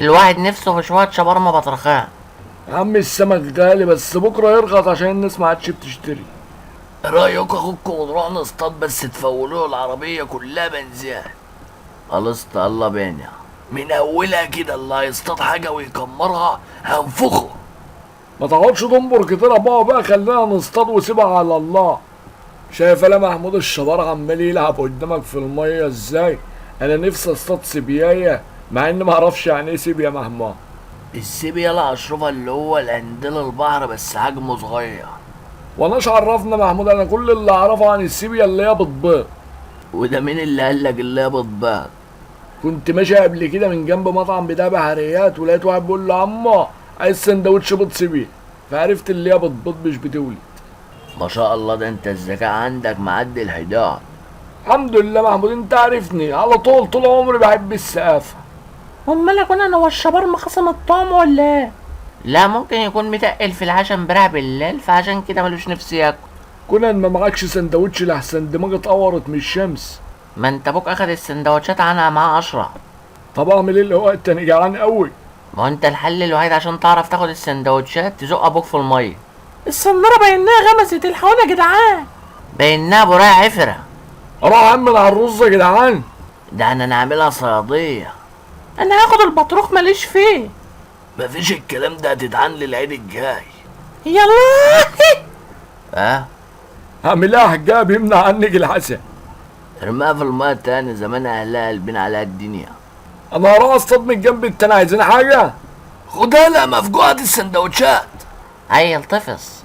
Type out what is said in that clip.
الواحد نفسه في شوية شاورما بطرخان. يا عم السمك غالي بس بكره يرخص عشان الناس ما عادش بتشتري. ايه رايك اخوكم ونروح نصطاد بس تفولوا العربيه كلها بنزين؟ خلصت الله بينا. من اولها كده اللي هيصطاد حاجه ويكمرها هنفخه. ما تقعدش تنبر كتير بقى خلينا نصطاد وسيبها على الله. شايف انا محمود الشبار عمال يلعب قدامك في الميه ازاي؟ انا نفسي اصطاد سيبيايه مع اني ما اعرفش يعني ايه سيبيا مهما. السيبيا لا اشرفها اللي هو القنديل البحر بس حجمه صغير. واناش عرفنا محمود، انا كل اللي اعرفه عن السيبيا اللي هي بتبيض. وده مين اللي قالك اللي هي بتبيض؟ كنت ماشي قبل كده من جنب مطعم بتاع بحريات ولقيت واحد بيقول له عمو عايز سندوتش بيض سيبيا، فعرفت اللي هي بتبيض مش بتولد. ما شاء الله، ده انت الذكاء عندك معدي الحداد. الحمد لله محمود، انت عارفني على طول عمري بحب السقافه. امال اكون انا والشبار خصم الطعم ولا ايه؟ لا، ممكن يكون متقل في العشاء امبارح بالليل فعشان كده ملوش نفس ياكل. كنا ما معكش سندوتش لحسن دماغي اتقورت من الشمس. ما انت ابوك اخد السندوتشات عنها معاه 10. طب اعمل ايه الوقت انا جعان قوي. ما هو انت الحل الوحيد عشان تعرف تاخد السندوتشات تزق ابوك في الميه. السناره بايناها غمست، الحقونا يا جدعان. بينها برايه عفره. اروح اعمل على الرز يا جدعان. ده انا نعملها صياديه. انا هاخد البطروخ ماليش فيه. مفيش الكلام ده، هتتعن للعيد الجاي. يلا. اه، هعملها حجاب يمنع عنك الحسن. ارميها في الماء تاني، زمان اهلها قلبين عليها الدنيا. انا هروح اصطاد من الجنب التاني، عايزين حاجه؟ خدها لها مفجوعة السندوتشات. عيل طفص.